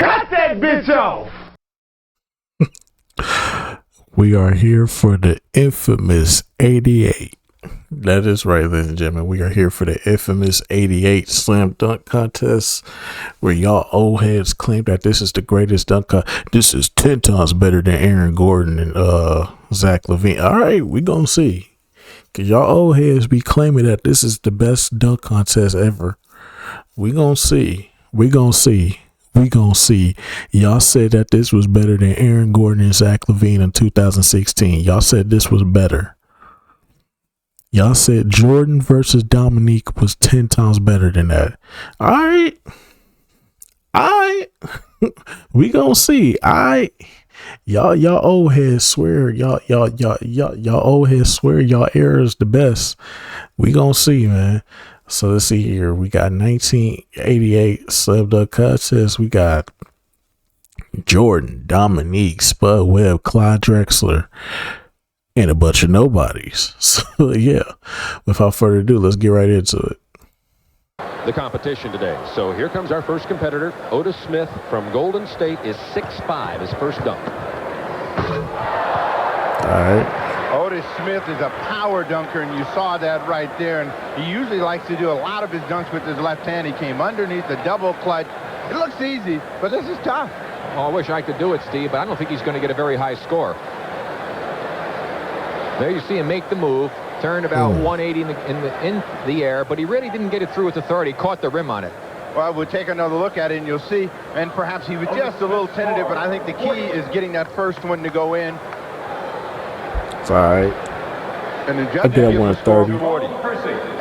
Cut that bitch off! We are here for the infamous 88. That is right, ladies and gentlemen. We are here for the infamous 88 slam dunk contest, where y'all old heads claim that this is the greatest dunk contest. This is 10 times better than Aaron Gordon and Zach LaVine. All right, we gonna see. Cause y'all old heads be claiming that this is the best dunk contest ever. We gonna see. We gonna see. We gonna see. Y'all said that this was better than Aaron Gordon and Zach LaVine in 2016. Y'all said this was better. Y'all said Jordan versus Dominique was 10 times better than that. All right. We gonna see. Y'all old heads swear y'all old heads swear y'all era is the best. We gonna see, man. So let's see here. We got 1988 slam dunk contest. We got Jordan, Dominique, Spud Webb, Clyde Drexler, and a bunch of nobodies. So yeah, without further ado, let's get right into it. The competition today. So here comes our first competitor. Otis Smith from Golden State is 6'5", his first dunk. All right. Otis Smith is a power dunker, and you saw that right there. And he usually likes to do a lot of his dunks with his left hand. He came underneath the double clutch. It looks easy, but this is tough. Oh, I wish I could do it, Steve, but I don't think he's going to get a very high score. There you see him make the move, turned about 180 in the air, but he really didn't get it through with authority. Caught the rim on it. Well, we'll take another look at it, and you'll see. And perhaps he was just a little tentative, but I think the key is getting that first one to go in. It's all right. And the I did 130.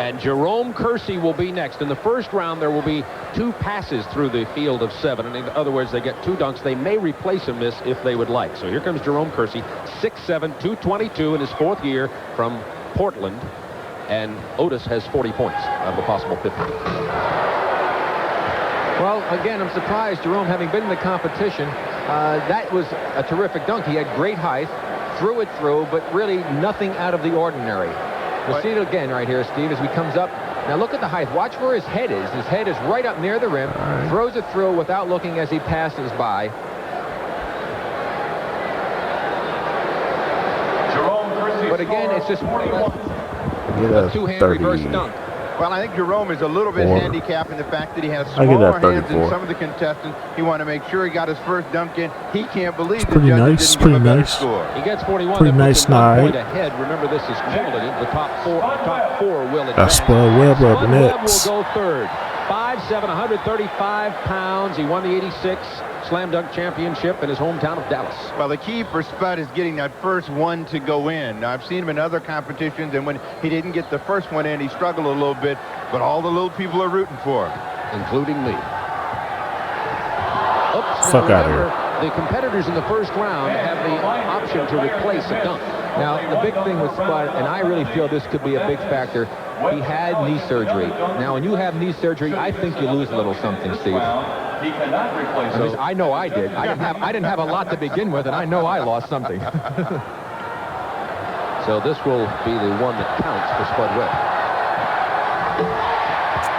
And Jerome Kersey will be next. In the first round, there will be 2 passes through the field of 7. And in other words, they get 2 dunks. They may replace him this if they would like. So here comes Jerome Kersey, 6'7", 222 in his 4th year from Portland. And Otis has 40 points of a possible 50. Well, again, I'm surprised, Jerome, having been in the competition, that was a terrific dunk. He had great height. Threw it through, but really nothing out of the ordinary. We'll see it again right here, Steve, as he comes up. Now look at the height. Watch where his head is. His head is right up near the rim. Right. Throws it through without looking as he passes by. But again, it's just a two-hand reverse dunk. Well, I think Jerome is a little bit handicapped in the fact that he has smaller hands than some of the contestants. He wanted to make sure he got his first dunk in. He can't believe the judges didn't give him a better score. He gets 41. Pretty nice night. Ahead. Remember, this is cumulative. The top four will advance. That's Spud Webb up next. Will go third. 5'7", 135 pounds. He won the '86 Slam Dunk Championship in his hometown of Dallas. Well, the key for Spud is getting that first one to go in. Now, I've seen him in other competitions, and when he didn't get the first one in, he struggled a little bit, but all the little people are rooting for him. Including me. Oops, fuck out of here. The competitors in the first round have the option to replace a dunk. Now, the big thing with Spud, and I really feel this could be a big factor, he had knee surgery. Now, when you have knee surgery, I think you lose a little something, Steve. I know I did. I didn't have a lot to begin with, and I know I lost something. So this will be the one that counts for Spud Webb.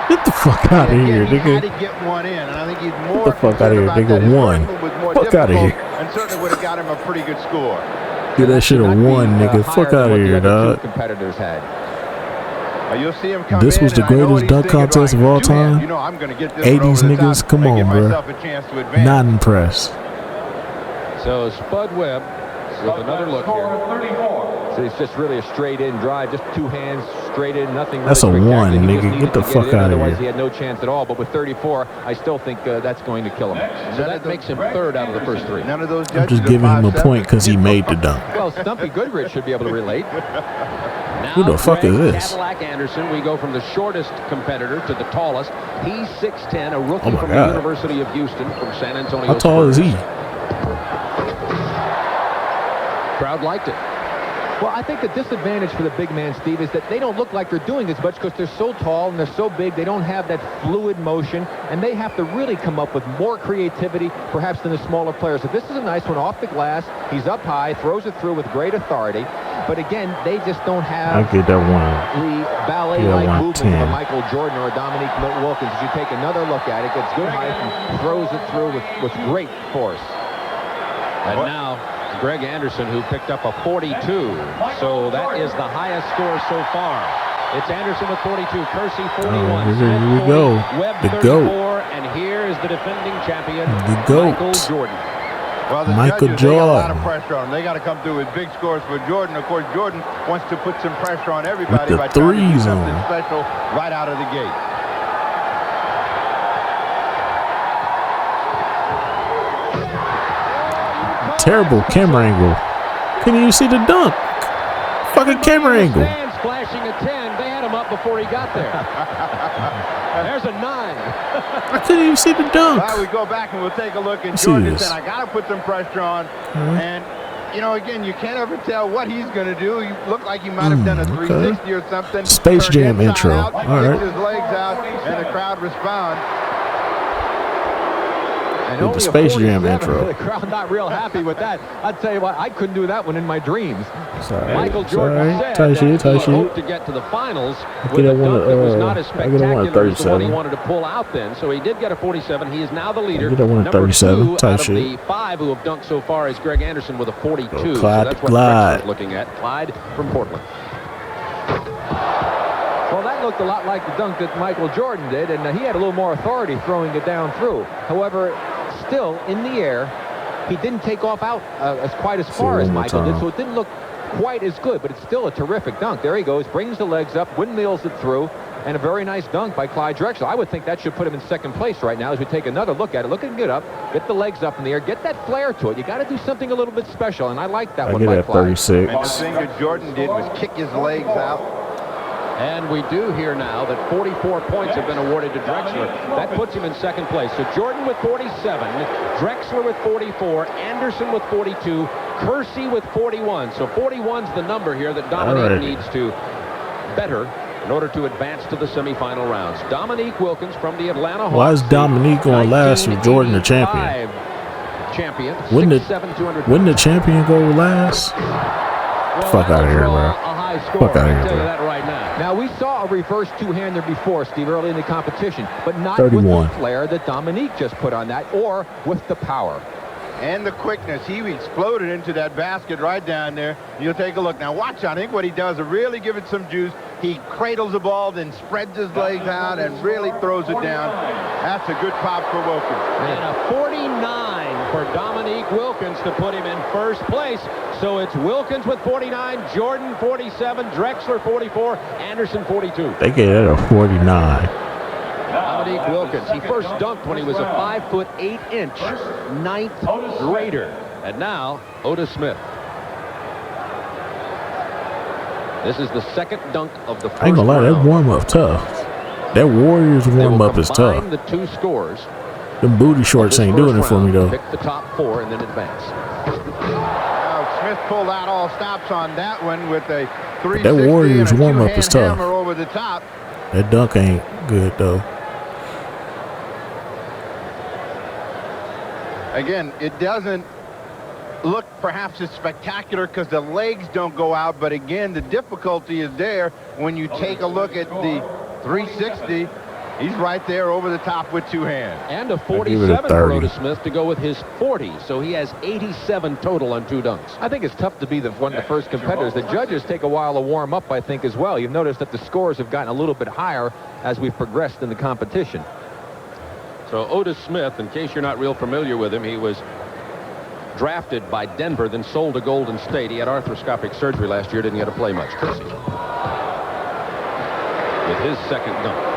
Get the fuck out of here, nigga. He had to get one in, and I think he's more. Get the fuck out of here, nigga. One. Fuck out of here. And certainly would have got him a pretty good score. Get that shit a 1, nigga. Fuck out of here, dog. Competitors had. You'll see him come this was the greatest dunk contest of all time. You know, I'm gonna get this 80s niggas, come on, bro. Not impressed. So Spud Webb with another look here. So it's just really a straight in drive, just 2 hands straight in, nothing really. That's a 1, nigga. Get the fuck out of here. Otherwise, he had no chance at all. But with 34, I still think that's going to kill him. So that makes him 3rd out of the first 3. None of those I'm just giving him a point because he made the dunk. Well, Stumpy Goodrich should be able to relate. Who the fuck is this? Cadillac Anderson. We go from the shortest competitor to the tallest. He's 6'10", a rookie from God. the University of Houston from San Antonio. How tall is he? Crowd liked it. Well, I think the disadvantage for the big man, Steve, is that they don't look like they're doing as much because they're so tall and they're so big. They don't have that fluid motion, and they have to really come up with more creativity, perhaps, than the smaller players. So this is a nice one off the glass. He's up high, throws it through with great authority. But again, they just don't have the ballet-like movement of a Michael Jordan or a Dominique Wilkins. As you take another look at it, gets good height and throws it through with great force. And now Greg Anderson, who picked up a 42. So that is the highest score so far. It's Anderson with 42, Kersey 41, here we go. Webb The 34, GOAT. and here is the defending champion, The GOAT. Michael Jordan. Well, the Michael judges, they got a lot of Jordan. pressure on him. They got to come through with big scores for Jordan. Of course, Jordan wants to put some pressure on everybody With the by trying to do threes something on. special right out of the gate. Terrible camera angle. Couldn't even see the dunk. Fucking camera angle. Fans flashing a 10. They had him up before he got there. There's a 9. I couldn't even see the dunk. Well, we go back and we'll take a look at See Jordan this. saying, I got to put some pressure on. And, you know, again, you can't ever tell what he's going to do. He looked like he might have done a 360 or something. Space Turned Jam inside intro. Out, All right. kicks his legs out, and the crowd responds. And With only the a Space Jam 47. intro. The crowd not real happy with that. I'd tell you what, I couldn't do that one in my dreams. Sorry. Michael Jordan Sorry. said Tight that shit, he tight shit. hoped to get to the finals get with a a dunk one, that was not as I get a one spectacular at as the one he 37. wanted to pull out then. So he did get a 47. He is now the leader. get a one at Number 37. 2 Tight out of shit. the 5 who have dunked so far is Greg Anderson with a 42. Oh, So Clyde, that's what Clyde. Drexler's looking at. Clyde from Portland. Well, that looked a lot like the dunk that Michael Jordan did, and he had a little more authority throwing it down through. However, still in the air, he didn't take off out as quite as far as one more Michael did, time. so it didn't look quite as good, but it's still a terrific dunk. There he goes, brings the legs up, windmills it through, and a very nice dunk by Clyde Drexler. I would think that should put him in second place right now as we take another look at it. Look at him get up, get the legs up in the air, get that flair to it. You got to do something a little bit special, and I like that I one get by at Clyde. 36. And the thing that Jordan did was kick his legs out. And we do hear now that 44 points have been awarded to Drexler. That puts him in second place. So Jordan with 47, Drexler with 44, Anderson with 42, Kersey with 41. So 41's the number here that Dominique Alright. needs to better in order to advance to the semifinal rounds. Dominique Wilkins from the Atlanta Hawks. Why is Dominique going last with Jordan the champion? 1985 champion. Wouldn't 6'7", 200. Wouldn't the champion go last? Well, Fuck that'll outta here, draw bro. a high score. Fuck outta I here, can tell you bro. that right now. Now, we saw a reverse two-hander before, Steve, early in the competition, but not 31. with the flair that Dominique just put on that, or with the power. And the quickness. He exploded into that basket right down there. You'll take a look. Now watch, I think what he does is really give it some juice. He cradles the ball, then spreads his legs out and really throws it down. That's a good pop for Wilkins. And a 49 for Dominique Wilkins to put him in first place. So it's Wilkins with 49, Jordan 47, Drexler 44, Anderson 42. They gave that a 49. Dominique Wilkins, he first dunked when he was a 5'8" ninth grader. And now, Otis Smith. This is the second dunk of the first I ain't gonna lie, that round. warm-up tough. That Warriors They will warm-up is tough. combine the two scores. Them booty shorts This ain't first doing it for me, round, though. Pick the top 4 and then advance. Smith pulled out all stops on that one with a 360 That Warriors and a warm-up is two-hand tough. hammer over the top. That dunk ain't good, though. Again, it doesn't look perhaps as spectacular because the legs don't go out, but again, the difficulty is there when you take a look at the 360. He's right there over the top with two hands. And a give it a 47 for 30. Otis Smith to go with his 40. So he has 87 total on 2 dunks. I think it's tough to be one of the first competitors. The judges take a while to warm up, I think, as well. You've noticed that the scores have gotten a little bit higher as we've progressed in the competition. So Otis Smith, in case you're not real familiar with him, he was drafted by Denver, then sold to Golden State. He had arthroscopic surgery last year, didn't get to play much. Kersey with his second dunk.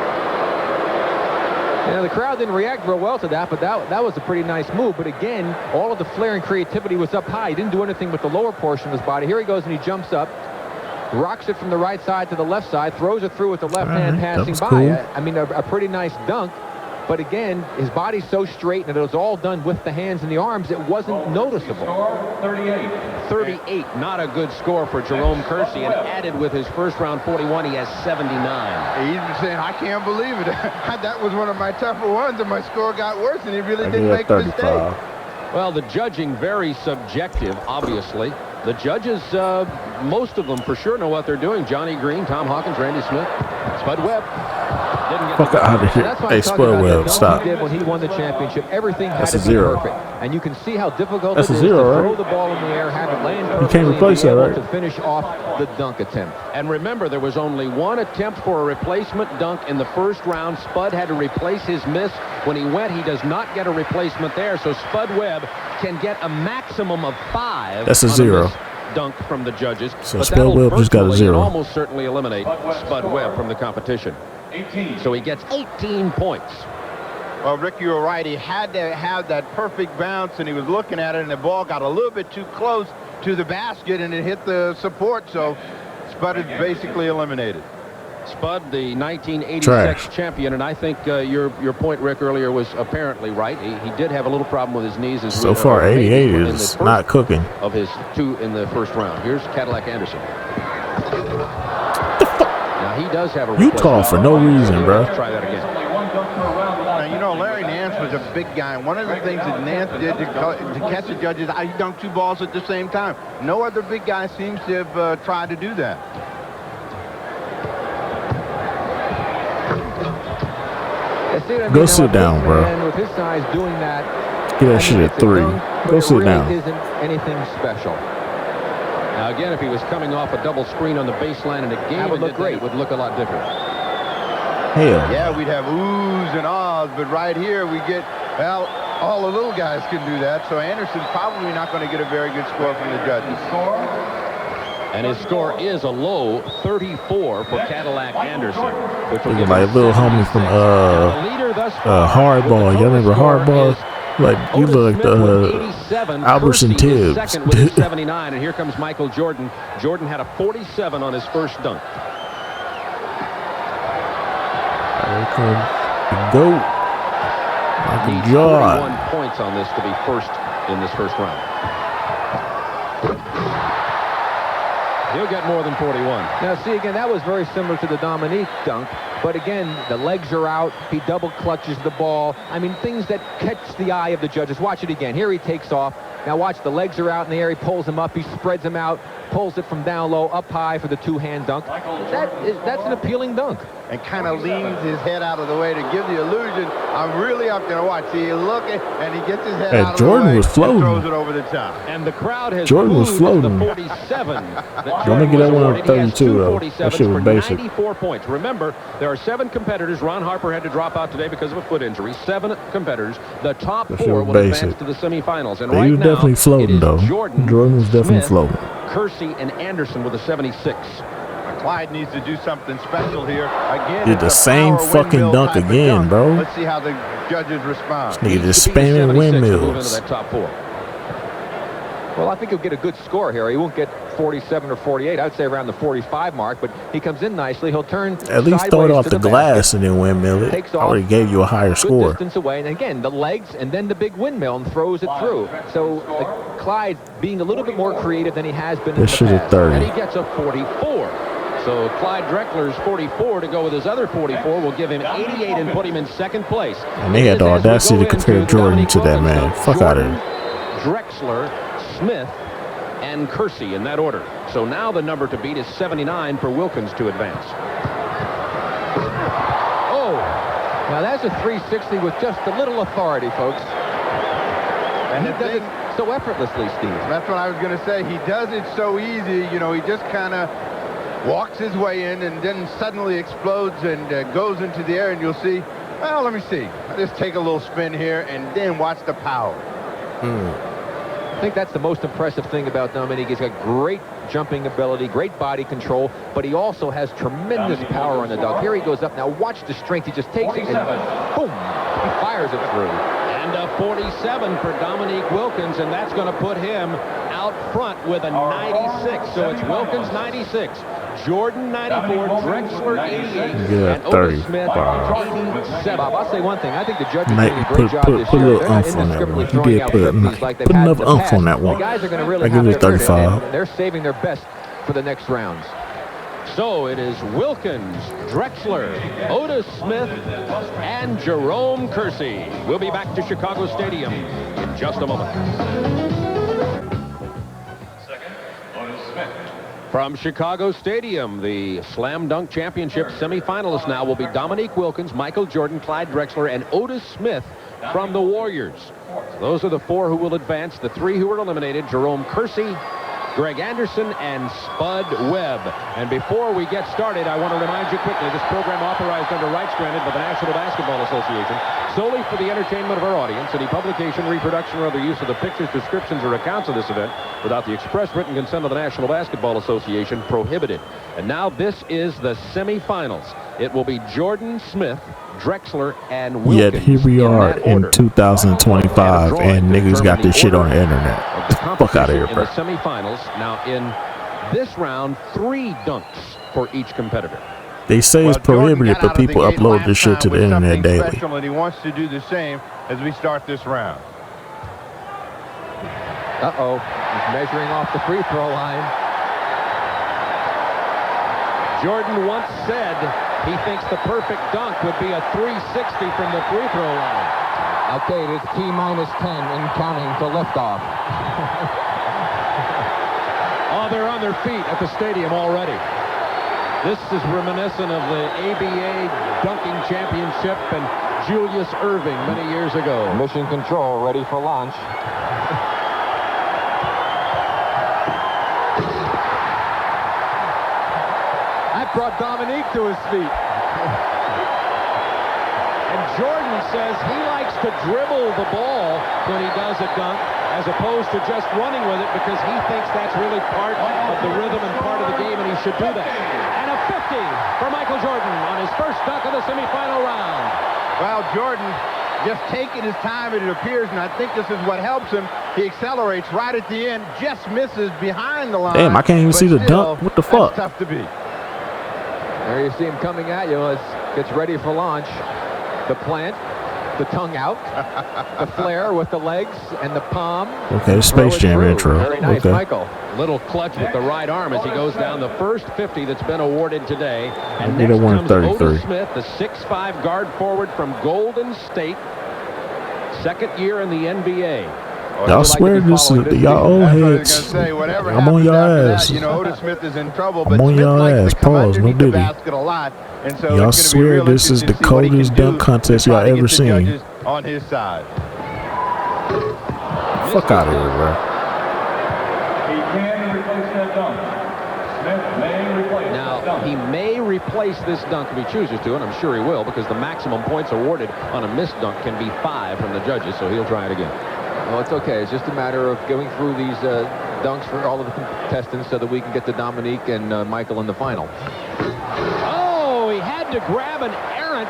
You know, the crowd didn't react real well to that, but that was a pretty nice move. But again, all of the flair and creativity was up high. He didn't do anything with the lower portion of his body. Here he goes, and he jumps up, rocks it from the right side to the left side, throws it through with the left hand All right, passing that by. was cool. I mean, a pretty nice dunk. But again, his body's so straight, and it was all done with the hands and the arms, it wasn't noticeable. 38, not a good score for Jerome Kersey, and added with his first-round 41, he has 79. He's saying, I can't believe it. That was one of my tougher ones, and my score got worse, and he really didn't make a mistake. Well, the judging, very subjective, obviously. The judges, most of them for sure know what they're doing. Johnny Green, Tom Hawkins, Randy Smith, Spud Webb. Didn't get Fuck out of here. Hey, Spud Webb, stop. He did when he won the championship. Everything had to be perfect. And you can see how difficult That's it is to throw right? the ball in the air, have it land perfectly, you can't replace that, right? to finish off the dunk attempt. And remember, there was only one attempt for a replacement dunk in the first round. Spud had to replace his miss. When he went, he does not get a replacement there. So Spud Webb can get a maximum of 5. That's a 0. Dunk from the judges. So Spud Webb just got a 0. Almost certainly eliminate Spud Webb from the competition. 18. So he gets 18 points. Well, Rick, you were right. He had to have that perfect bounce, and he was looking at it, and the ball got a little bit too close to the basket, and it hit the support. So Spud is basically eliminated. Spud, the 1986 Trash. champion, and I think your point, Rick, earlier was apparently right. He did have a little problem with his knees. So far, 88 is not cooking. Of his 2 in the first round. Here's Cadillac Anderson. Now he does have a. You call for no reason, bro. Let's try that again. Now, you know, Larry Nance was a big guy, and one of the things that Nance did to catch the judges, he dunked 2 balls at the same time. No other big guy seems to have tried to do that. Go sit down, bro. With his size doing that, Get that shit at 3. Go sit down. Isn't anything special. Now again, if he was coming off a double screen on the baseline in a game, That would look great. It would look a lot different. Hell. Yeah, we'd have oohs and ahs, but right here we get, well, all the little guys can do that, so Anderson's probably not going to get a very good score from the judges. And his score is a low 34 for Cadillac Anderson. Which will give Like a little homie from Hardball. Y'all remember Hardball? Like you look like the Albertson Tibbs. Second with 79, and here comes Michael Jordan. Jordan had a 47 on his first dunk. There comes the GOAT. Michael Jordan. 41 points on this to be first in this first round. He'll get more than 41. Now, see, again, that was very similar to the Dominique dunk. But again, the legs are out. He double clutches the ball. I mean, things that catch the eye of the judges. Watch it again. Here he takes off. Now watch, the legs are out in the air. He pulls them up. He spreads them out. Pulls it from down low, up high for the 2-hand dunk. That's an appealing dunk. And kind of leans his head out of the way to give the illusion, I'm really up there. Watch, see, look, and he gets his head out of Jordan the way was floating. and throws it over the top. And the crowd has Jordan was floating. the 47. Don't make it that one on 32, though. That shit was basic. 94 points. Remember, there are 7 competitors. Ron Harper had to drop out today because of a foot injury. 7 competitors. The top 4 will advance to the semifinals. And right now, definitely floating, though. Jordan was definitely floating. Kersey and Anderson with a 76. Clyde needs to do something special here. Again, did the same fucking dunk again, bro. Let's see how the judges respond. This nigga just spamming windmills. That top 4. Well, I think he'll get a good score here. He won't get 47 or 48. I'd say around the 45 mark, but he comes in nicely. He'll turn at least throw it off the glass and then windmill it. Takes I already gave you a higher score. Distance away, and again, the legs and then the big windmill and throws it through. So Clyde being a little bit more creative than he has been in the past. This shit is 30. And he gets a 44. So Clyde Drexler's 44 to go with his other 44 will give him 88 and put him in second place. And they had the audacity to compare Jordan to that man. Fuck out of here. Drexler, Smith, and Kersey in that order. So now the number to beat is 79 for Wilkins to advance. Oh, now that's a 360 with just a little authority, folks. And he does it so effortlessly, Steve. That's what I was going to say. He does it so easy. You know, he just kind of walks his way in and then suddenly explodes and goes into the air, and you'll see, well, let me see. I'll just take a little spin here and then watch the power. I think that's the most impressive thing about Dominique. He's got great jumping ability, great body control, but he also has tremendous power on the dunk. Here he goes up. Now watch the strength. He just takes it and boom, he fires it through. And a 47 for Dominique Wilkins, and that's going to put him out front with a 96. So it's Wilkins 96, Jordan 94, Drexler 88, Yeah, and Otis Smith 35. 87. Bob, I'll say one thing. I think the judges are Mate, doing a great job this put a year. little They're not umph on that indiscriminately one. He throwing did out put 50s like they've put had in enough the umph past. on that The one. guys are going to really I have give it their 35. and they're saving their best for the next rounds. So it is Wilkins, Drexler, Otis Smith, and Jerome Kersey. We'll be back to Chicago Stadium in just a moment. From Chicago Stadium, the Slam Dunk Championship semifinalists now will be Dominique Wilkins, Michael Jordan, Clyde Drexler, and Otis Smith from the Warriors. Those are the four who will advance. The three who were eliminated: Jerome Kersey, Greg Anderson, and Spud Webb. And before we get started, I want to remind you quickly, this program authorized under rights granted by the National Basketball Association solely for the entertainment of our audience. Any publication, reproduction, or other use of the pictures, descriptions, or accounts of this event without the express written consent of the National Basketball Association prohibited. And now this is the semifinals. It will be Jordan, Smith, Drexler, and Wilkins. Yet here we are in 2025, and niggas got this shit on the internet. Fuck out of here, in bro. the semifinals. Now in this round, 3 dunks for each competitor. They say it's prohibited, but people upload this shit to the internet daily. And he wants to do the same as we start this round. Uh-oh. He's measuring off the free throw line. Jordan once said he thinks the perfect dunk would be a 360 from the free throw line. Okay, it is T-minus 10 and counting to liftoff. Oh, they're on their feet at the stadium already. This is reminiscent of the ABA dunking championship and Julius Erving many years ago. Mission control ready for launch. That brought Dominique to his feet. And Jordan says he likes to dribble the ball when he does a dunk as opposed to just running with it because he thinks that's really part of the rhythm and part of the game and he should do that. And a 50 for Michael Jordan on his first dunk of the semifinal round. Well, Jordan just taking his time, it appears, and I think this is what helps him. He accelerates right at the end, just misses behind the line. Damn, I can't even see the dunk. What the fuck? That's tough to beat. There you see him coming at you as gets ready for launch. The plant, the tongue out, the flare with the legs and the palm. Okay, Space Jam intro. Very nice, Okay. Michael. Little clutch with the right arm as he goes down the first 50 that's been awarded today. And Get next a comes 133. Otis Smith, the 6'5" guard forward from Golden State. Second year in the NBA. Y'all swear this is y'all old That's what I was heads. gonna say. Whatever I'm on happens your after ass. that, you know, Otis Smith is in trouble. I'm But on Smith your likes ass. to come Pause. No underneath the diddy. basket a lot, and so Y'all it's gonna be swear real this is interesting the to see what he coldest can dunk do contest to try y'all to get ever the seen. judges on his side. Fuck out of here, bro. He can replace that dunk. Smith may replace that Now, dunk. he may replace this dunk if he chooses to, and I'm sure he will, because the maximum points awarded on a missed dunk can be 5 from the judges, so he'll try it again. Well, it's okay. It's just a matter of going through these dunks for all of the contestants so that we can get to Dominique and Michael in the final. Oh, he had to grab an errant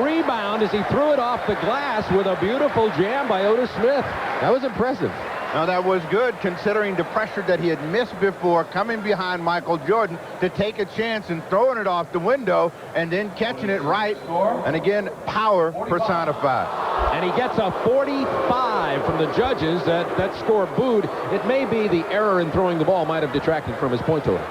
rebound as he threw it off the glass with a beautiful jam by Otis Smith. That was impressive. Now, that was good considering the pressure that he had missed before, coming behind Michael Jordan to take a chance and throwing it off the window and then catching it right. And again, power personified. And he gets a 45 from the judges. That score booed. It may be the error in throwing the ball might have detracted from his point total.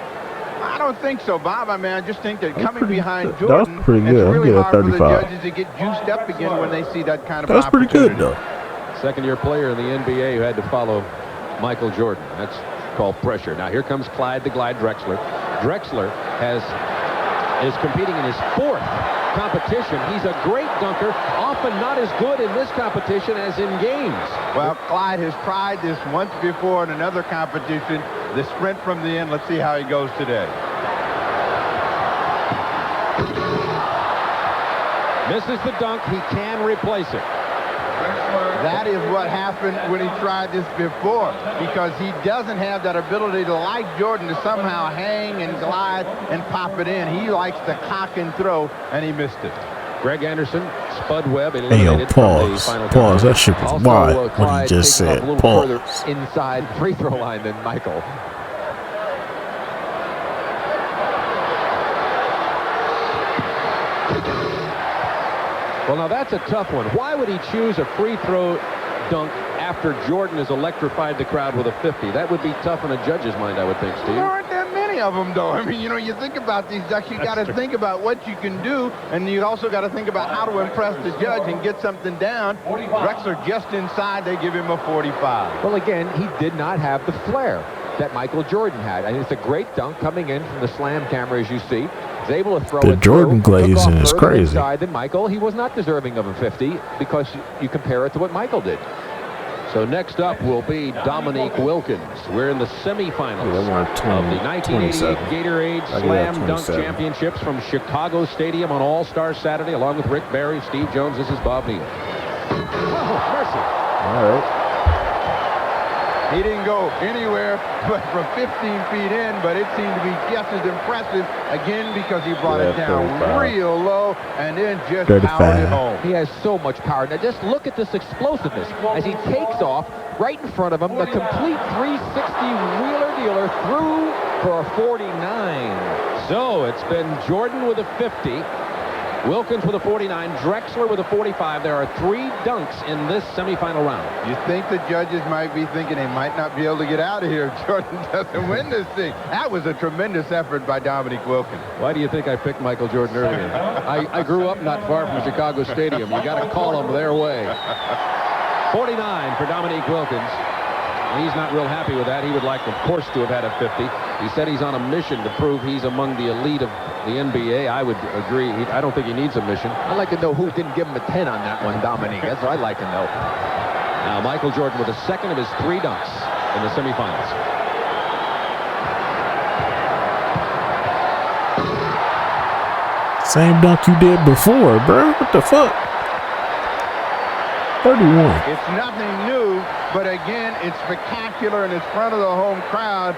I don't think so, Bob. I mean, I just think that coming pretty behind good. That was Jordan, pretty good. it's I'll really give it hard for the 35. judges to get juiced up again when they see that kind of That was pretty good, opportunity. though. Second-year player in the NBA who had to follow Michael Jordan. That's called pressure. Now here comes Clyde the Glide Drexler. Drexler is competing in his 4th competition. He's a great dunker, often not as good in this competition as in games. Well, Clyde has tried this once before in another competition, the sprint from the end. Let's see how he goes today. Misses the dunk. He can replace it. That is what happened when he tried this before, because he doesn't have that ability to, like Jordan, to somehow hang and glide and pop it in. He likes to cock and throw, and he missed it. Greg Anderson, Spud Webb Hey, yo, eliminated from the pause. final Pause. That competition. shit was Also, wild. What Clyde he just takes it up said. a little Pause. further inside free throw line than Michael. Well, now that's a tough one. Why would he choose a free throw dunk after Jordan has electrified the crowd with a 50? That would be tough in a judge's mind, I would think, Steve. There aren't that many of them, though. I mean, you know, you think about these ducks, you got to think about what you can do, and you also got to think about how to impress the judge and get something down. Drexler just inside, they give him a 45. Well, again, he did not have the flair that Michael Jordan had. I mean, it's a great dunk coming in from the slam camera, as you see. He's able to throw The it Jordan through. glazing is crazy. Inside than Michael. He was not deserving of a 50 because you compare it to what Michael did. So next up will be Dominique Wilkins. We're in the semifinals of the 1988 Gatorade Slam Dunk Championships from Chicago Stadium on All-Star Saturday, along with Rick Barry, Steve Jones. This is Bob Neal. Oh, mercy. All right. He didn't go anywhere but from 15 feet in, but it seemed to be just as impressive, again, because he brought it down 35. real low and then just 35. powered it home. He has so much power. Now just look at this explosiveness as he takes off right in front of him. The complete 360 wheeler-dealer through for a 49. So it's been Jordan with a 50, Wilkins with a 49, Drexler with a 45. There are 3 dunks in this semifinal round. You think the judges might be thinking they might not be able to get out of here if Jordan doesn't win this thing. That was a tremendous effort by Dominique Wilkins. Why do you think I picked Michael Jordan earlier? I grew up not far from Chicago Stadium. You got to call them their way. 49 for Dominique Wilkins. He's not real happy with that. He would like, of course, to have had a 50. He said he's on a mission to prove he's among the elite of the NBA. I would agree. I don't think he needs a mission. I'd like to know who didn't give him a 10 on that one, Dominique. That's what I'd like to know. Now, Michael Jordan with the second of his 3 dunks in the semifinals. Same dunk you did before, bro. What the fuck? 31. It's nothing new, but again, it's spectacular and it's front of the home crowd.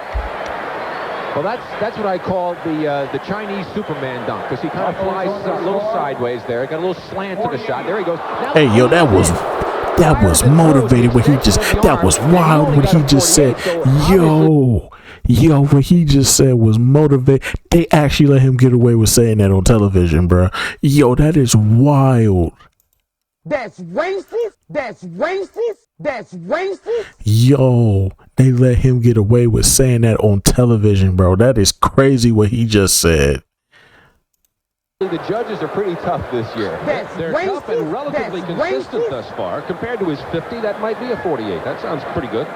Well, that's what I call the Chinese Superman dunk, because he kind of flies a little sideways there. Got a little slant to the shot. There he goes. Now, Hey, yo, that was motivated when he just, that was wild when he just said, yo, what he just said was motivated. They actually let him get away with saying that on television, bro. Yo, that is wild. That's racist. That's racist. That's racist. Yo, they let him get away with saying that on television, bro. That is crazy what he just said. the judges are pretty tough this year. They're tough and relatively consistent thus far. Compared to his 50, that might be a 48. That sounds pretty good.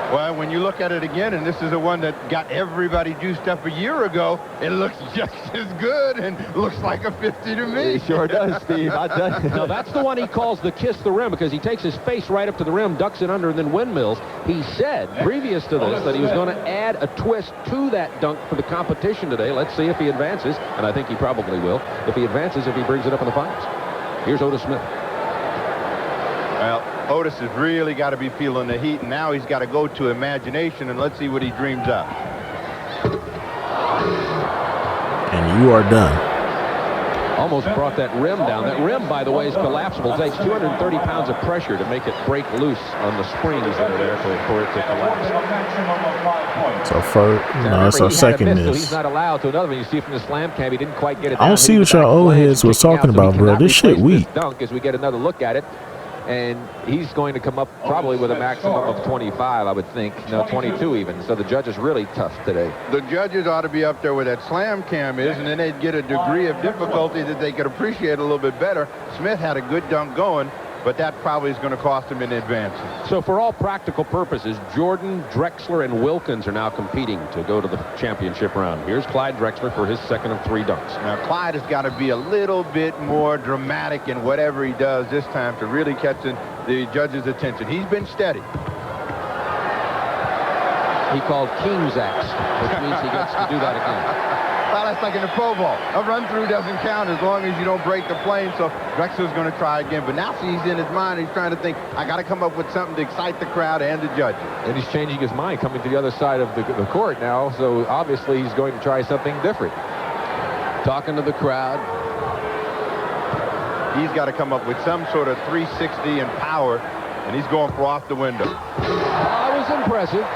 Well, when you look at it again, and this is the one that got everybody juiced up a year ago, it looks just as good and looks like a 50 to me. It sure does, Steve. I tell you. Now, that's the one he calls the kiss the rim, because he takes his face right up to the rim, ducks it under, and then windmills. He said previous to this that he was going to add a twist to that dunk for the competition today. Let's see if he advances, and I think he probably will. If he advances, if he brings it up in the finals. Here's Otis Smith. Well, Otis has really got to be feeling the heat, and now he's got to go to imagination, and let's see what he dreams up. And you are done. Almost brought that rim down. That rim, by the way, is collapsible. It takes 230 pounds of pressure to make it break loose on the springs that are there for it to collapse. So first, no, it's our second miss. So miss. he's not allowed to another one. You see from the slam cam, he didn't quite get it down. I don't see what y'all old heads was talking about, bro. This shit weak. Dunk as we get another look at it. And he's going to come up probably with a maximum of 25, I would think. No, 22 even. So the judge is really tough today. The judges ought to be up there where that slam cam is, and then they'd get a degree of difficulty that they could appreciate a little bit better. Smith had a good dunk going, but that probably is going to cost him in advances. So for all practical purposes, Jordan, Drexler, and Wilkins are now competing to go to the championship round. Here's Clyde Drexler for his second of 3 dunks. Now, Clyde has got to be a little bit more dramatic in whatever he does this time to really catch the judge's attention. He's been steady. He called King's X, which means he gets to do that again. Well, that's like in the Pro Bowl. A run-through doesn't count as long as you don't break the plane, so Drexler's going to try again. But now he's in his mind. He's trying to think, I got to come up with something to excite the crowd and the judges. And he's changing his mind coming to the other side of the court now. So obviously he's going to try something different. Talking to the crowd. He's got to come up with some sort of 360 and power, and he's going for off the window. That was impressive.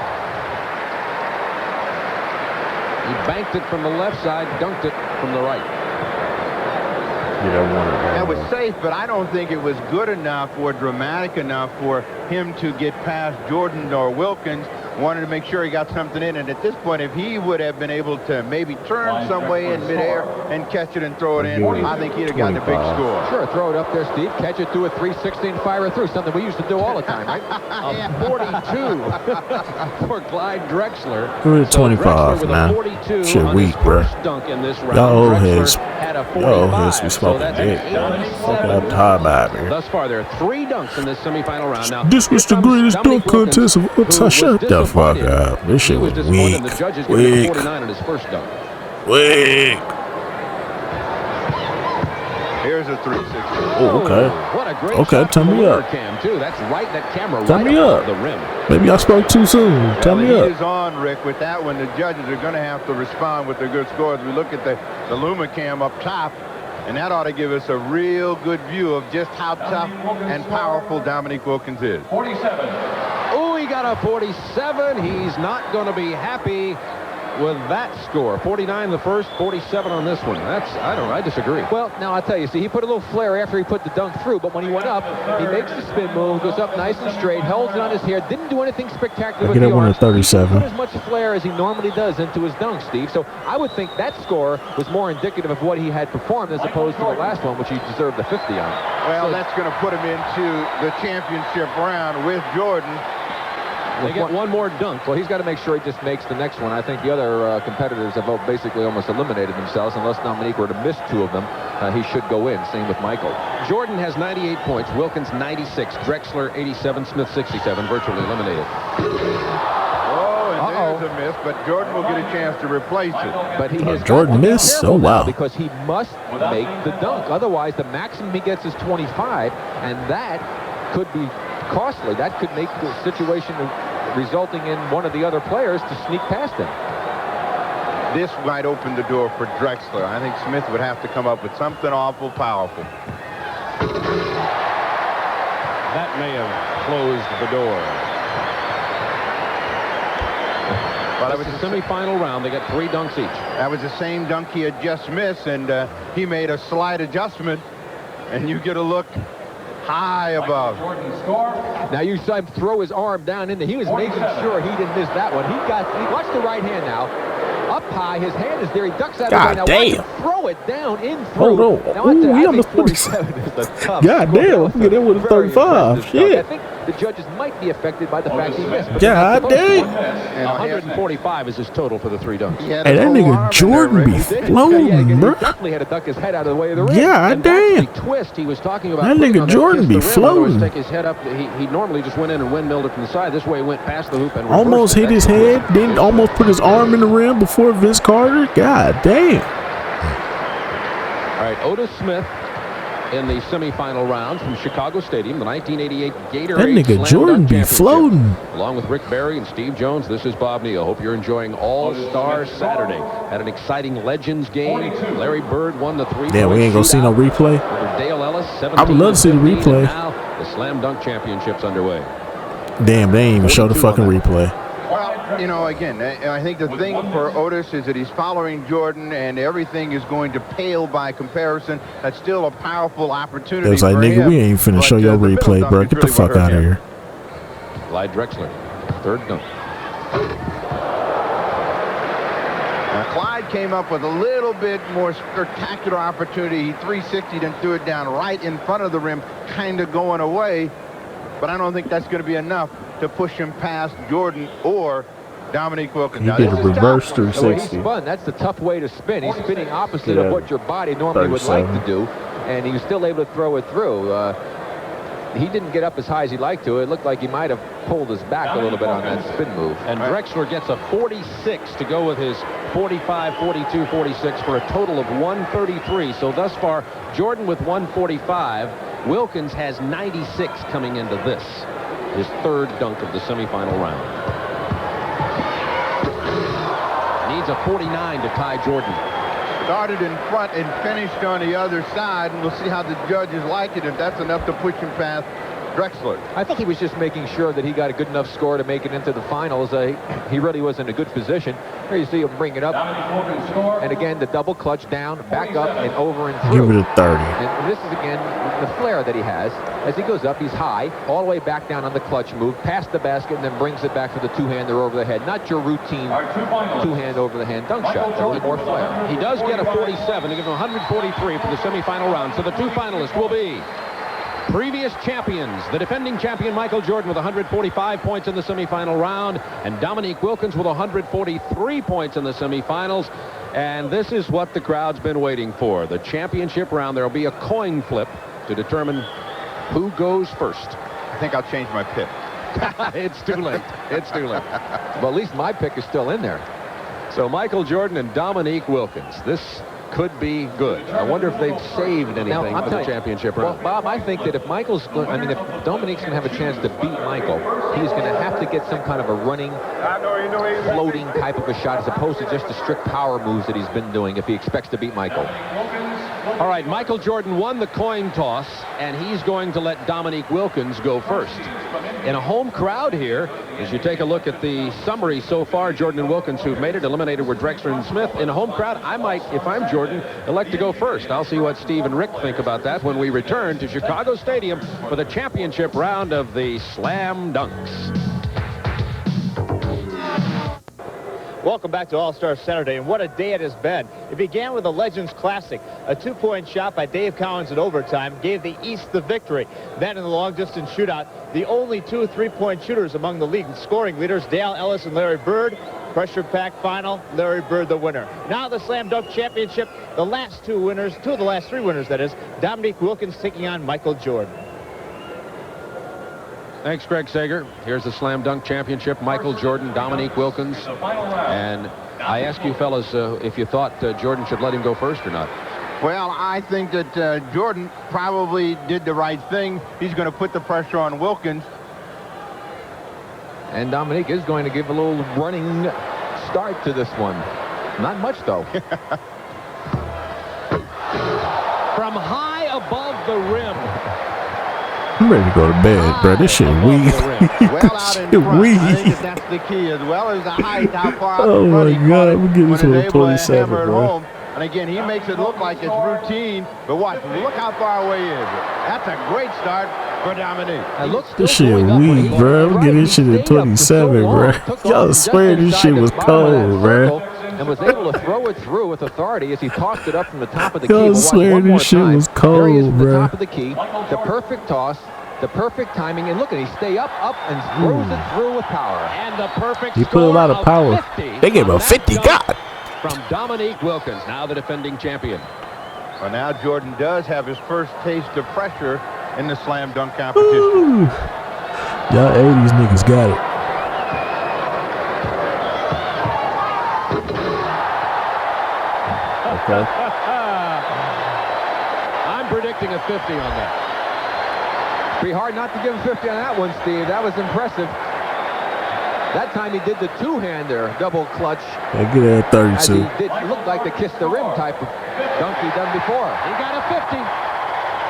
He banked it from the left side, dunked it from the right. That was safe, but I don't think it was good enough or dramatic enough for him to get past Jordan or Wilkins. Wanted to make sure he got something in, and at this point, if he would have been able to maybe turn some way in midair and catch it and throw it in, I think he'd have gotten a big score. Sure, throw it up there, Steve. Catch it through a 360 and fire it through. Something we used to do all the time, right? A 42 for Clyde Drexler. We're at 25, man. Shit weak, bro. Y'all heads be smoking dick. Fucking up time out here. Thus far, there are 3 dunks in this semifinal round. Now, This was the greatest dunk contest of all time. Shut the fuck up. This shit was weak. The judges gave him 49 on his first dunk. Weak. Here's a 360. Oh, okay. What a great Okay, shot turn from me the up. Cam, too. That's right, that camera Turn right me above up. the rim. Maybe I spoke too soon. Turn me The heat up. is on, Rick. With that one, the judges are going to have to respond with their good scores. We look at the Lumicam up top, and that ought to give us a real good view of just how tough and powerful Dominique Wilkins is. 47. Oh, he got a 47. He's not going to be happy with that score. 49 the first, 47 on this one. I disagree. Well, now I'll tell you, see, he put a little flare after he put the dunk through, but when he went up, he makes the spin move, goes up nice and straight, holds it on his hair, didn't do anything spectacular with Get the that one arms. at 37. He put as much flair as he normally does into his dunk, Steve. So I would think that score was more indicative of what he had performed as opposed to the last one, which he deserved the 50 on. Well, that's going to put him into the championship round with Jordan. They get one more dunk. Well, he's got to make sure he just makes the next one. I think the other competitors have basically almost eliminated themselves. Unless Dominique were to miss 2 of them, he should go in. Same with Michael. Jordan has 98 points, Wilkins 96, Drexler 87, Smith 67, virtually eliminated. Oh, and there's a miss, but Jordan will get a chance to replace it. But he has Jordan missed? Oh, wow. Because he must make the dunk. Otherwise, the maximum he gets is 25, and that could be costly. That could make the situation resulting in one of the other players to sneak past him. This might open the door for Drexler. I think Smith would have to come up with something awful powerful. That may have closed the door. Well, that was the semifinal round. They got 3 dunks each. That was the same dunk he had just missed, and he made a slight adjustment, and you get a look high above. Now you saw him throw his arm down in there. He was making sure he didn't miss that one. He watch the right hand now. Up high, his hand is there. He ducks out of the way. Now damn. watch him throw it down in through. Hold on. Now, I Ooh, he think almost 47 is a tough God damn, I'm getting in with a Very 35. impressive Shit. dunk. I think the judges might be affected by the fact he missed. but God they're not supposed to. damn. 145 is his total for the 3 dunks. Hey, that nigga Jordan be He floating, bro. definitely had to duck his head out of the way of the rim. Yeah, And that's damn. the twist he was talking about. That putting nigga on Jordan twist be the rim. In other words, floating. take his head up. He normally just went in and windmilled it from the side. This way he went past the hoop and Almost reversed hit his it. head, then almost put his arm in the rim before Vince Carter. God damn. All right, Otis Smith in the semifinal round from Chicago Stadium, the 1988 Gatorade That nigga Slam Jordan Dunk be Championship. floating. Along with Rick Barry and Steve Jones, this is Bob Neal. Hope you're enjoying All-Star Saturday. Had an exciting Legends game. Larry Bird won the 3-point Damn, we ain't gonna see no replay. over Dale Ellis, I would love to see the 17-15, replay. and now the Slam Dunk Championship's underway. Damn, they ain't even show the 42 on fucking that. replay. Well, you know, again, I think the thing for Otis is that he's following Jordan, and everything is going to pale by comparison. That's still a powerful opportunity. It was like, for nigga, him, we ain't finna but, show your the middle replay, dunk bro. is Get the really what fuck out hurt of him. here. Clyde Drexler, third dunk. Now, Clyde came up with a little bit more spectacular opportunity. He 360'd and threw it down right in front of the rim, kind of going away. But I don't think that's going to be enough to push him past Jordan or Dominique Wilkins. He Now, did this a is reverse tough. The way he 360. spun, that's the tough way to spin. He's spinning opposite Yeah, of what your body normally would 37. like to do, and he was still able to throw it through. He didn't get up as high as he'd like to. It looked like he might have pulled his back a little bit on that spin move. And Drexler gets a 46 to go with his 45, 42, 46 for a total of 133. So thus far, Jordan with 145. Wilkins has 96 coming into this, his third dunk of the semifinal round. Needs a 49 to tie Jordan. Started in front and finished on the other side, and we'll see how the judges like it. If that's enough to push him past Drexler. I think he was just making sure that he got a good enough score to make it into the finals. He really was in a good position. Here you see him bring it up. And again, the double clutch down, back up, and over and through. Give it a 30. And this is, again, the flair that he has. As he goes up, he's high, all the way back down on the clutch move, past the basket, and then brings it back for the two-hander over the head. Not your routine two-hand over-the-hand dunk shot. A little more flair. He does get a 47 to give him 143 for the semifinal round. So the two finalists will be previous champions, the defending champion Michael Jordan with 145 points in the semifinal round, and Dominique Wilkins with 143 points in the semifinals. And this is what the crowd's been waiting for. The championship round. There will be a coin flip to determine who goes first. I think I'll change my pick. It's too late. It's too late. Well, at least my pick is still in there. So Michael Jordan and Dominique Wilkins. This could be good. I wonder if they've saved anything for the championship round. Well, Bob, I think that if if Dominique's going to have a chance to beat Michael, he's going to have to get some kind of a running, floating type of a shot as opposed to just the strict power moves that he's been doing if he expects to beat Michael. All right, Michael Jordan won the coin toss, and he's going to let Dominique Wilkins go first. In a home crowd here, as you take a look at the summary so far, Jordan and Wilkins, who've made it, eliminated were Drexler and Smith. In a home crowd, I might, if I'm Jordan, elect to go first. I'll see what Steve and Rick think about that when we return to Chicago Stadium for the championship round of the Slam Dunks. Welcome back to All-Star Saturday, and what a day it has been. It began with a Legends Classic. A two-point shot by Dave Collins in overtime gave the East the victory. Then in the long-distance shootout, the only two three-point shooters among the league scoring leaders, Dale Ellis and Larry Bird. Pressure-packed final, Larry Bird the winner. Now the Slam Dunk Championship, the last two winners, two of the last three winners, that is, Dominique Wilkins taking on Michael Jordan. Thanks, Greg Sager. Here's the Slam Dunk Championship. Michael Jordan, Dominique Wilkins. And I ask you fellas if you thought Jordan should let him go first or not. Well, I think that Jordan probably did the right thing. He's going to put the pressure on Wilkins. And Dominique is going to give a little running start to this one. Not much, though. From high above the rim. I'm ready to go to bed, bro. This shit weak. Well out in front. I think that's the key, as well as the height, how far out Oh in front my God, I'm getting this one 27, bro. home. And again, he makes it look like it's routine, but watch, look how far away he is. That's a great start for Dominique. This shit weak, bro. I'm getting this shit at 27, bro. Y'all swear this shit was cold, bro. And was able to throw it through with authority as he tossed it up from the top of the key. Y'all swear this shit was There he is cold, from the bro. top of the key. The perfect toss, the perfect timing, and look at he stay up, and throws it through with power. And the perfect He put a lot of power. 50 They gave him on a that 50. dunk God. from Dominique Wilkins, now the defending champion. Well, now Jordan does have his first taste of pressure in the slam dunk competition. Ooh. Y'all 80s niggas got it. Okay. I'm predicting a 50 on that. Be hard not to give him 50 on that one, Steve. That was impressive. That time he did the two-hander double clutch. I get it at As he 32. did look like the kiss the rim type of dunk he done before. He got a 50.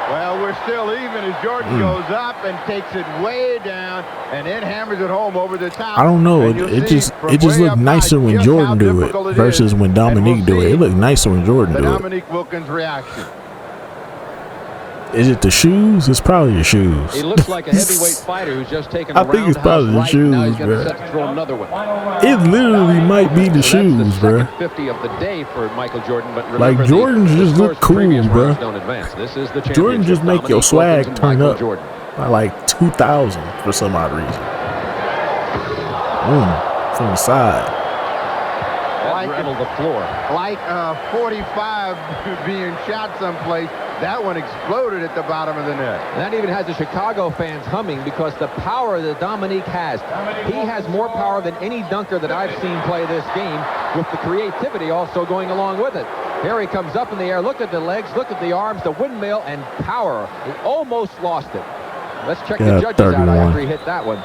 Well, we're still even as Jordan goes up and takes it way down and then hammers it home over the top. I don't know. And you'll It see just from way looked up nicer high when just Jordan how do difficult it it versus is. when And Dominique we'll do it. see It looked nicer when Jordan the do it. Dominique Wilkins reaction. Is it the shoes? It's probably the shoes. He looks like a heavyweight fighter who's just taken I a think it's roundhouse probably the right. Now he's shoes, going to bro. set to throw another one. It literally might be the So shoes, that's the bro. second 50 of the day for Michael Jordan, but remember Like, Jordan the just look scores from previous cool, rounds bro. don't advance. This is the Jordan championship. just make your Dominique swag Wilkins and turn Michael up Jordan. by like 2,000 for some odd reason. From the side. That rattled the floor. Like 45 being shot someplace, that one exploded at the bottom of the net. And that even has the Chicago fans humming because the power that Dominique has. He has more power than any dunker that I've seen play this game, with the creativity also going along with it. Here he comes up in the air. Look at the legs, look at the arms, the windmill, and power. He almost lost it. Let's check the judges 31. out after he hit that one.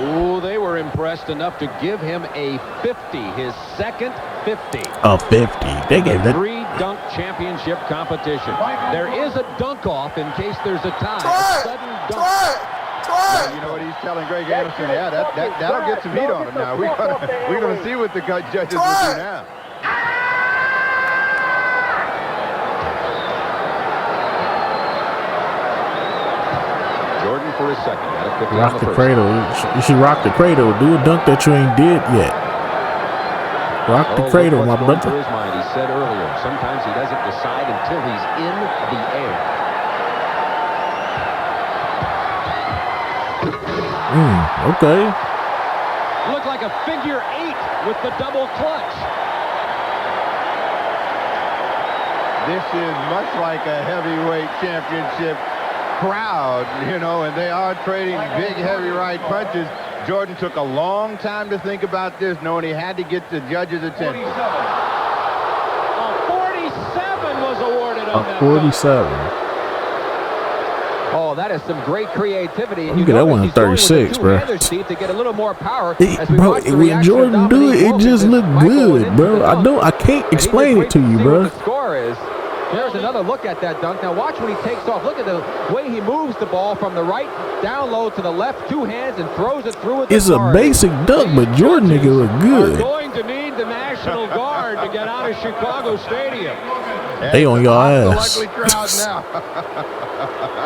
Ooh, they were impressed enough to give him a 50, his second 50. A 50. They gave that. Three-dunk championship competition. There is a dunk-off in case there's a tie. A sudden dunk You know what he's telling Greg Anderson? Yeah, that'll get some heat on him now. We're gonna see what the judges will do now. Jordan for his second. Rock the cradle. You should rock the cradle. Do a dunk that you ain't did yet. Rock the cradle, my brother. Through his mind. He said earlier, sometimes he doesn't decide until he's in the air. Okay. Looked like a figure 8 with the double clutch. This is much like a heavyweight championship crowd, you know, and they are trading big, heavy right punches. Jordan took a long time to think about this, knowing he had to get the judges' attention. 47 was awarded on that. 47. Oh, that is some great creativity. Look at that one at 36, bro. To get a little more power. Bro, when Jordan do it, it just look good, bro. I can't explain it to you, bro. The score is. There's another look at that dunk. Now watch when he takes off. Look at the way he moves the ball from the right down low to the left, 2 hands, and throws it through with It's a basic dunk, but Jordan nigga look good. We're going to need the National Guard to get out of Chicago Stadium. They on your ass.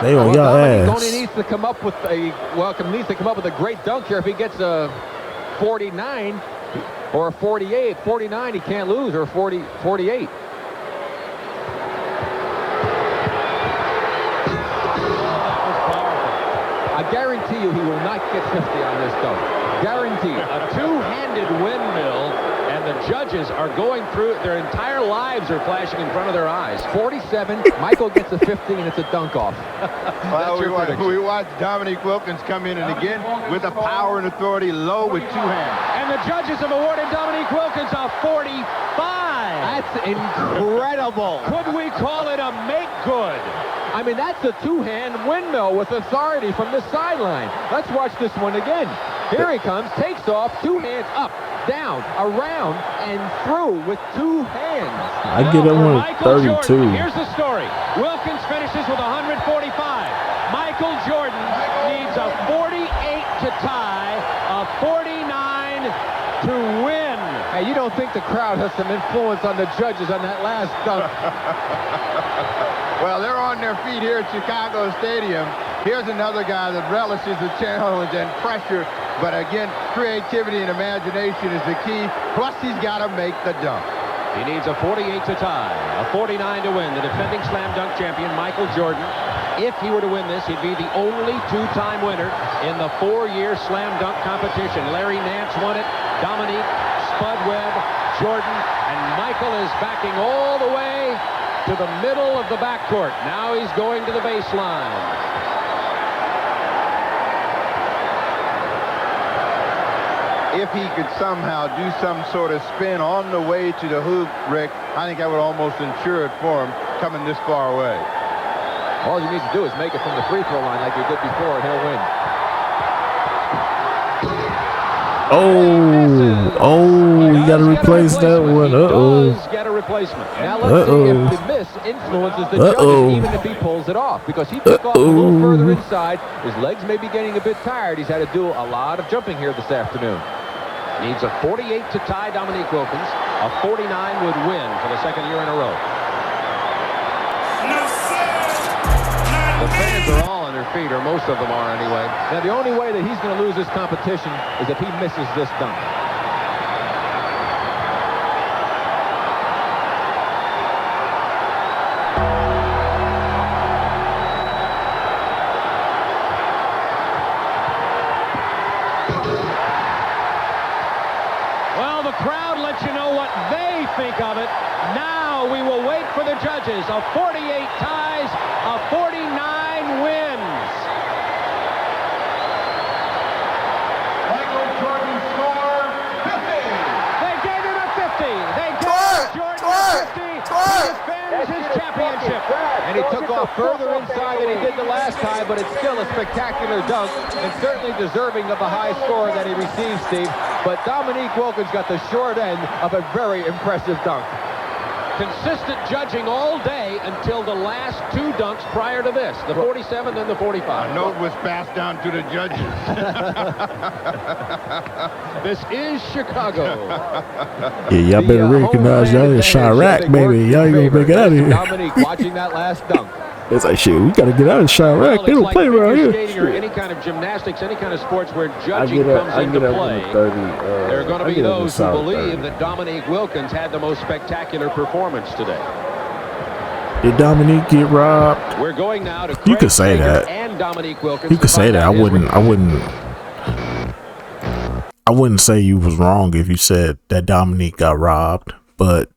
They on your ass. Dominic needs to come up with a great dunk here. If he gets a 49 or a 48, 49 he can't lose, or 48. I guarantee you he will not get 50 on this dunk. Guaranteed. A two-handed windmill, and the judges are going through, their entire lives are flashing in front of their eyes. 47, Michael gets a 50, and it's a dunk-off. Well, we watched Dominique Wilkins come in, and again, with the power and authority low with 2 hands. And the judges have awarded Dominique Wilkins a 45. That's incredible. Could we call it a make-good? I mean, that's a 2-hand windmill with authority from the sideline. Let's watch this one again. Here he comes, takes off, 2 hands up, down, around, and through with 2 hands. I get that one at 32. Jordan, here's the story. Wilkins finishes with 145. Michael Jordan needs a 48 to tie, a 49 to win. Hey, you don't think the crowd has some influence on the judges on that last dunk? Well, they're on their feet here at Chicago Stadium. Here's another guy that relishes the challenge and pressure. But again, creativity and imagination is the key. Plus, he's got to make the dunk. He needs a 48 to tie, a 49 to win. The defending slam dunk champion, Michael Jordan. If he were to win this, he'd be the only 2-time winner in the 4-year slam dunk competition. Larry Nance won it, Dominique, Spud Webb, Jordan, and Michael is backing all the way to the middle of the backcourt. Now he's going to the baseline. If he could somehow do some sort of spin on the way to the hoop, Rick, I think that would almost ensure it for him coming this far away. All you need to do is make it from the free throw line like you did before, and he'll win. You got to replace that one. Get a replacement. Now let's see if the miss influences the judges, even if he pulls it off, because he took off a little further inside. His legs may be getting a bit tired. He's had to do a lot of jumping here this afternoon. Needs a 48 to tie Dominique Wilkins. A 49 would win for the 2nd year in a row. The fans are all on their feet, or most of them are anyway. Now, the only way that he's going to lose this competition is if he misses this dunk. Well, the crowd lets you know what they think of it. Now we will wait for the judges. A 48 ties, a 49 wins. Michael Jordan score 50. They gave him a 50. They gave Jordan a 50. He defends his championship. And he took off further inside than he did the last time, but it's still a spectacular dunk, and certainly deserving of the high score that he received, Steve. But Dominique Wilkins got the short end of a very impressive dunk. Consistent judging all day. way until the last two dunks prior to this, the 47 and the 45. A note was passed down to the judges. This is Chicago. Yeah, y'all better recognize y'all in Chirac, baby. Y'all ain't gonna make it out of here. Dominique watching that last dunk. It's like, shit, we gotta get out of Chirac. Well, They don't like play around figure here. skating or any kind of gymnastics, any kind of sports where judging comes into play. There are going to be those who believe that Dominique Wilkins had the most spectacular performance today. Did Dominique get robbed? We're going now to You could say that. And Dominique Wilkins. You could say that. I wouldn't say you was wrong if you said that Dominique got robbed, but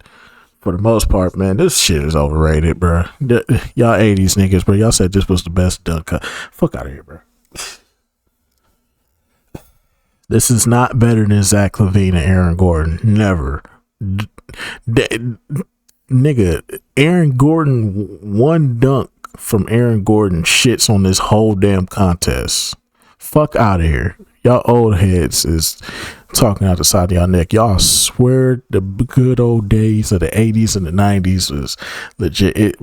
for the most part, man, this shit is overrated, bro. Y'all 80s niggas, bro. Y'all said this was the best dunk. Fuck out of here, bro. This is not better than Zach LaVine and Aaron Gordon. Never. Nigga, Aaron Gordon, one dunk from Aaron Gordon shits on this whole damn contest. Fuck out of here. Y'all old heads is talking out the side of y'all neck. Y'all swear the good old days of the 80s and the 90s was legit.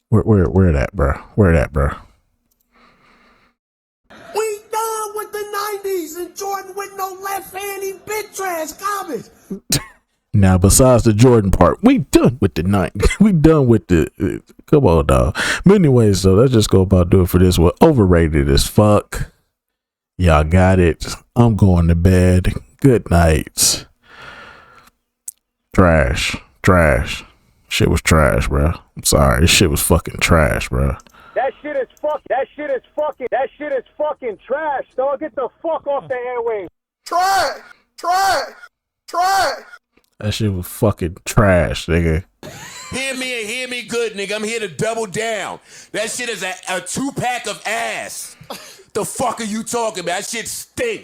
Where that, bro? Where that, bro? We done with the 90s and Jordan with no left-handy big trash garbage. Now, besides the Jordan part, we done with the 90s. We done with the... come on, dog. But anyways, so let's just go about doing it for this one. Overrated as fuck. Y'all got it. I'm going to bed. Good night. Trash. Shit was trash, bro. I'm sorry. This shit was fucking trash, bro. That shit is fucking trash, dog. Get the fuck off the airwaves. Trash. That shit was fucking trash, nigga. Hear me and hear me good, nigga. I'm here to double down. That shit is a 2-pack of ass. The fuck are you talking about? That shit stink.